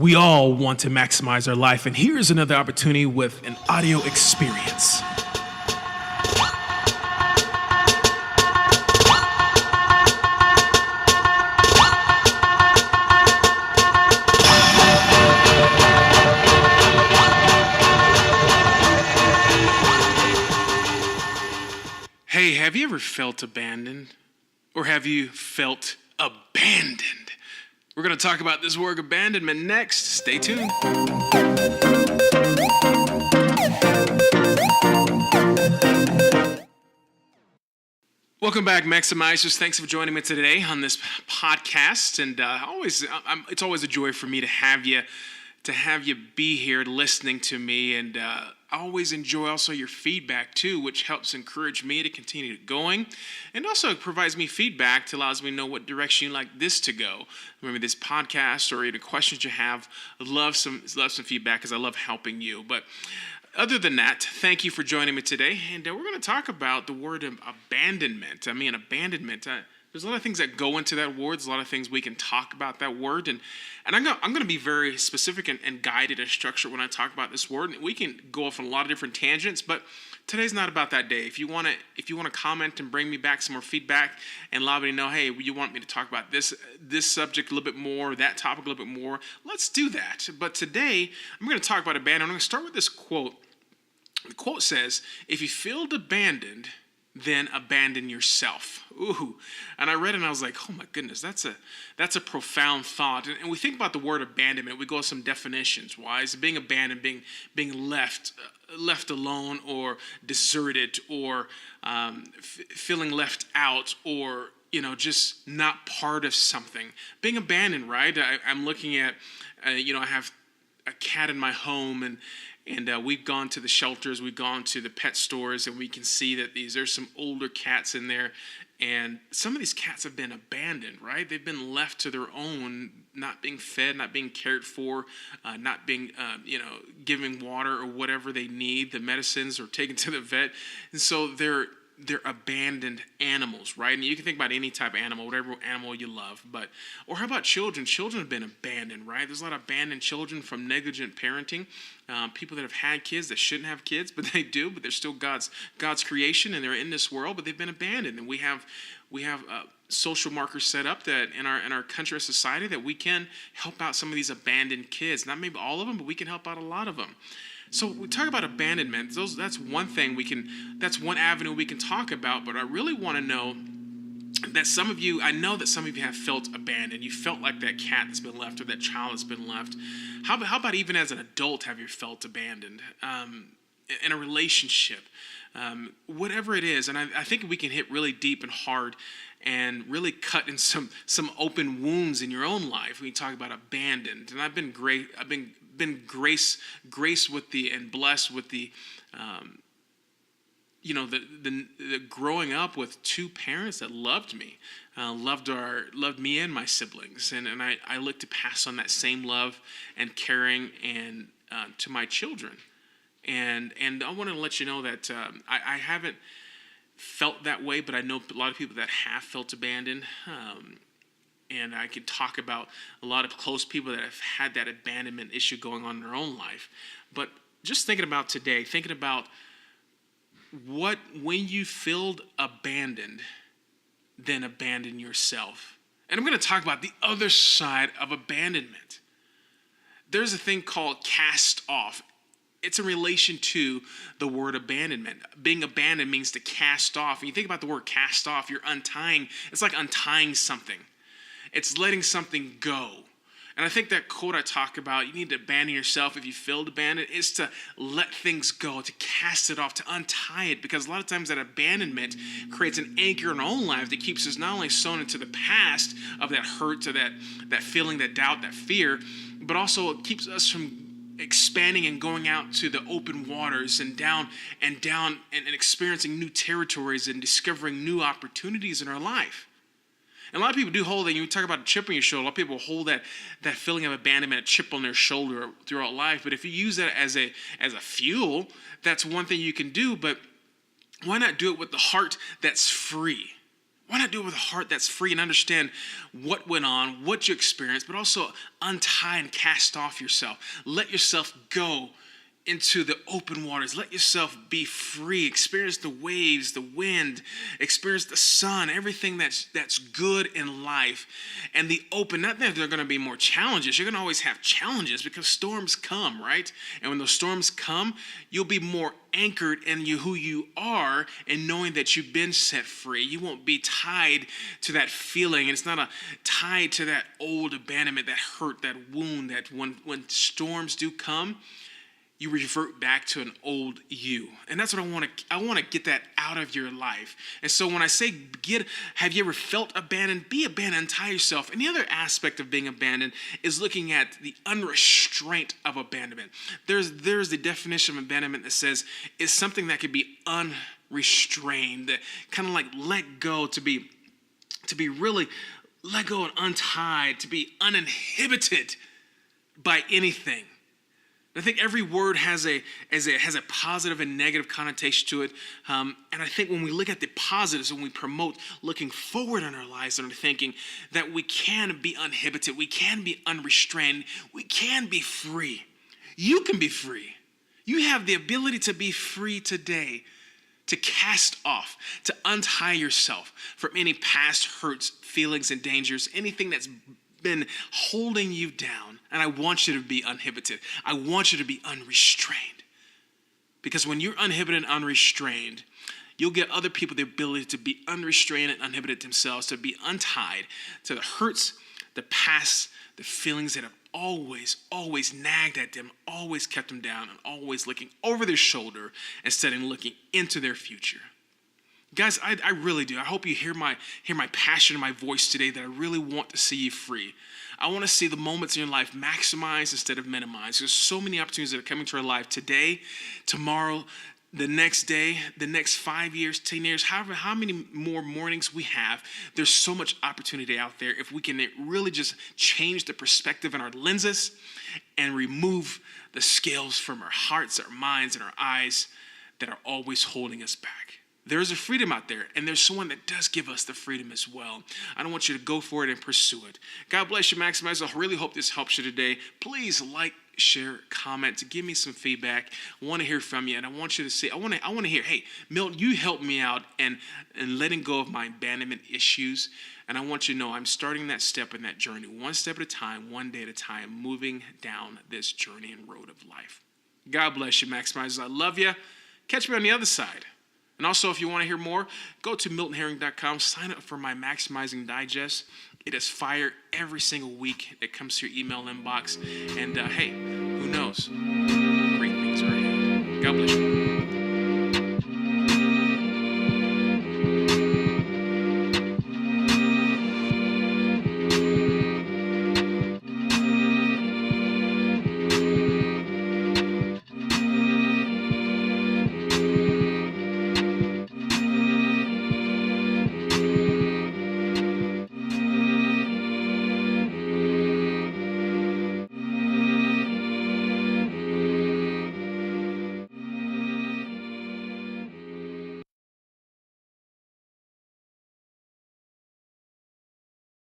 We all want to maximize our life, and here's another opportunity with an audio experience. Hey, have you ever felt abandoned? Or have you felt abandoned? We're going to talk about this word abandonment next. Stay tuned. Welcome back, Maximizers. Thanks for joining me today on this podcast. And it's always a joy for me to have you be here listening to me. And I always enjoy also your feedback too, which helps encourage me to continue going, and also provides me feedback to allows me to know what direction you like this to go. Maybe this podcast or any questions you have. I love some feedback because I love helping you. But other than that, thank you for joining me today, and we're going to talk about the word abandonment. Abandonment. There's a lot of things that go into that word. There's a lot of things we can talk about that word. And I'm going to be very specific and guided and structured when I talk about this word. And we can go off on a lot of different tangents, but today's not about that day. If you want to comment and bring me back some more feedback and allow me to know, hey, you want me to talk about this subject a little bit more, that topic a little bit more, let's do that. But today, I'm going to talk about abandonment. I'm going to start with this quote. The quote says, "If you feel abandoned, then abandon yourself." Ooh. And I read it and I was like, oh my goodness, that's a profound thought. And we think about the word abandonment, we go with some definitions. Why is being abandoned, being left alone or deserted or feeling left out or just not part of something. Being abandoned, right? I'm looking at I have a cat in my home, and we've gone to the shelters, we've gone to the pet stores, and we can see that there's some older cats in there, and some of these cats have been abandoned, right? They've been left to their own, not being fed, not being cared for, not being, giving water or whatever they need, the medicines, or taken to the vet, and so they're abandoned animals, right? And you can think about any type of animal, whatever animal you love. Or how about children? Children have been abandoned, right? There's a lot of abandoned children from negligent parenting. People that have had kids that shouldn't have kids, but they do. But they're still God's creation, and they're in this world, but they've been abandoned. And we have social markers set up that in our country or society that we can help out some of these abandoned kids. Not maybe all of them, but we can help out a lot of them. So we talk about abandonment. That's one thing that's one avenue we can talk about, but I really want to know that I know that some of you have felt abandoned. You felt like that cat that's been left or that child that's been left. How about even as an adult have you felt abandoned? In a relationship, whatever it is. And I think we can hit really deep and hard and really cut in some open wounds in your own life when you talk about abandoned. And I've been graced with and blessed with the growing up with two parents that loved me, loved me and my siblings, and I look to pass on that same love and caring and to my children, and I want to let you know that I haven't felt that way, but I know a lot of people that have felt abandoned. And I can talk about a lot of close people that have had that abandonment issue going on in their own life. But just thinking about today, thinking about when you feel abandoned, then abandon yourself. And I'm going to talk about the other side of abandonment. There's a thing called cast off. It's in relation to the word abandonment. Being abandoned means to cast off. When you think about the word cast off, you're untying. It's like untying something. It's letting something go. And I think that quote I talk about, you need to abandon yourself if you feel abandoned, is to let things go, to cast it off, to untie it. Because a lot of times that abandonment creates an anchor in our own life that keeps us not only sewn into the past of that hurt, to that feeling, that doubt, that fear, but also it keeps us from expanding and going out to the open waters and down and experiencing new territories and discovering new opportunities in our life. And a lot of people do hold that. You talk about a chip on your shoulder. A lot of people hold that feeling of abandonment, a chip on their shoulder throughout life. But if you use that as a fuel, that's one thing you can do. But why not do it with the heart that's free? Why not do it with a heart that's free and understand what went on, what you experienced, but also untie and cast off yourself. Let yourself go into the open waters. Let yourself be free. Experience the waves, the wind, experience the sun, everything that's good in life. And the open, not that there are going to be more challenges. You're going to always have challenges because storms come, right? And when those storms come, you'll be more anchored in who you are and knowing that you've been set free. You won't be tied to that feeling. And it's not tied to that old abandonment, that hurt, that wound, that when storms do come, you revert back to an old you. And that's what I want to get that out of your life. And so when I say have you ever felt abandoned? Be abandoned, untie yourself. And the other aspect of being abandoned is looking at the unrestraint of abandonment. There's the definition of abandonment that says it's something that could be unrestrained, kind of like let go, to be really let go and untied, to be uninhibited by anything. I think every word has a positive and negative connotation to it. And I think when we look at the positives, when we promote looking forward in our lives and thinking that we can be uninhibited, we can be unrestrained, we can be free. You can be free. You have the ability to be free today, to cast off, to untie yourself from any past hurts, feelings, and dangers, anything that's been holding you down. And I want you to be uninhibited. I want you to be unrestrained. Because when you're uninhibited and unrestrained, you'll get other people the ability to be unrestrained and uninhibited themselves, to be untied to the hurts, the past, the feelings that have always nagged at them, always kept them down, and always looking over their shoulder instead of looking into their future. Guys, I really do. I hope you hear my passion in my voice today, that I really want to see you free. I want to see the moments in your life maximized instead of minimized. There's so many opportunities that are coming to our life today, tomorrow, the next day, the next 5 years, 10 years, how many more mornings we have. There's so much opportunity out there if we can really just change the perspective in our lenses and remove the scales from our hearts, our minds, and our eyes that are always holding us back. There's a freedom out there, and there's someone that does give us the freedom as well. I don't want you to go for it and pursue it. God bless you, Maximizer. I really hope this helps you today. Please like, share, comment, give me some feedback. I want to hear from you, and I want you to say, I want to hear, hey, Milton, you helped me out and letting go of my abandonment issues, and I want you to know I'm starting that step in that journey, one step at a time, one day at a time, moving down this journey and road of life. God bless you, Maximizers. I love you. Catch me on the other side. And also, if you want to hear more, go to miltonherring.com, sign up for my Maximizing Digest. It is fire every single week that comes to your email inbox. And hey, who knows? Great things are ahead. God bless you.